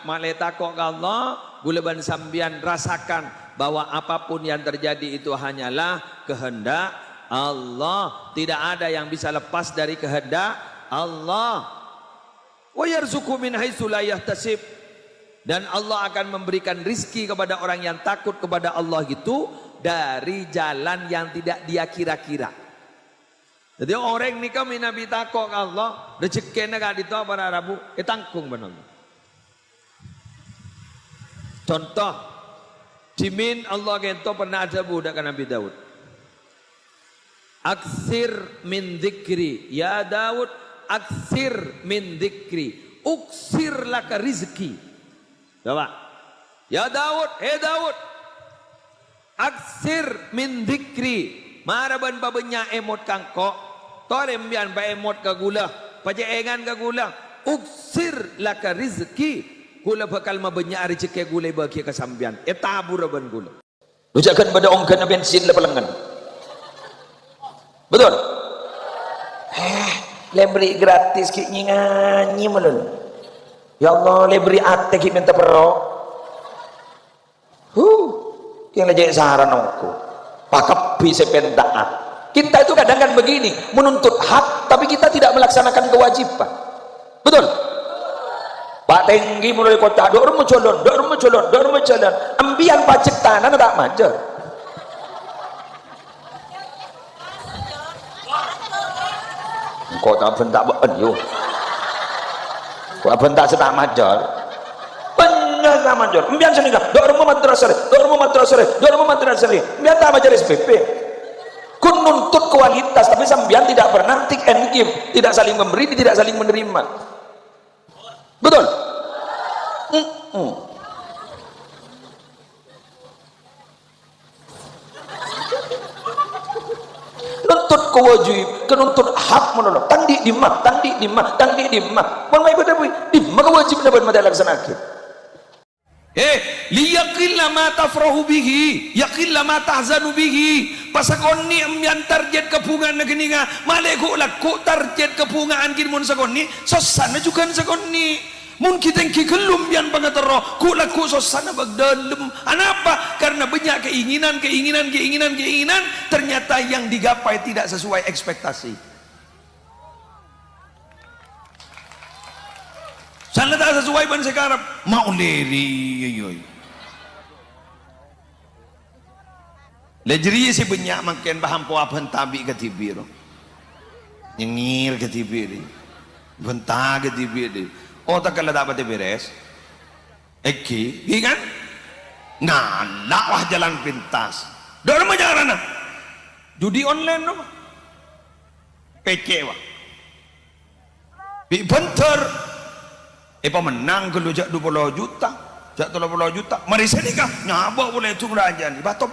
maleta kok Allah gula ban sambian rasakan bahwa apapun yang terjadi itu hanyalah kehendak Allah. Tidak ada yang bisa lepas dari kehendak Allah. Wa yarzuqu min haitsu la yahtasib. Dan Allah akan memberikan rizki kepada orang yang takut kepada Allah gitu dari jalan yang tidak dia kira-kira. Jadi orang ni kami nabi takut Allah rezeki nak dito para Rabu tangkung benar. Contoh dimin Allah kento pernah ada budak Nabi Daud. Aksir min dzikri ya Daud, aksir min dzikri, uksir laka rizki. Coba. Ya Daud, Daud. Aksir min dzikri. Maraban babenya emot kangko. Torembian ba emot ka gula, pajaengan ka gula. Uksir laka rizki. Gula bakal mabenya rezeki gula bagi kasambian. Tabur ban gula. Lujakan pada ongkan bensin la pelengan. Betul? Lebri gratis ki nyanyi melun. Ya Allah, lebri ate ki minta perok. Yang lejek saran aku. Pakap bisa pendaat. Kita itu kadang kan begini, menuntut hak tapi kita tidak melaksanakan kewajiban. Betul? Pak Tenggi mulai kota, dor mu colon. Ambian pajak tanah tak majer. Kota bentak ben yo. Kok bentak setak majer. Bener tak majer. Ambian senika, dor mu madrasah. Ambian tak majer SPP. Kun nuntut kualitas tapi sambian tidak pernah take and give, tidak saling memberi, tidak saling menerima. Betul? Nuntut kewajib, kenuntut hak menolong. Tandi di mah. Mulai pada di mah kewajib dapat mata laksanakan. Liyaqilla ma tafrahu bihi, yaqilla ma tahzanu bihi. Pasakonni amyan target kepungan negeniga, maleku laku target kepungaan kin mun sakonni, sosana juga sakonni. Mun kita kelum bian pangatero, ku laku sosana bagdalem. Anapa? Karena banyak keinginan, ternyata yang digapai tidak sesuai ekspektasi. Sana tak sesuai ban sekarang mau leri yoy. Lejri si banyak makin paham po apan tabi ke tibiro. Nyengir ke tibiri. Benta ke tibiri. Oh tak kala dapat beres. Eki, kan? Nah, wah jalan pintas. Dorong jalan na. Judi online no. PC wah. Bi bentar. Pemenang kalau jak 20 juta, jak 30 juta. Mari sedekah, nyabak boleh itu kerajaan. Batop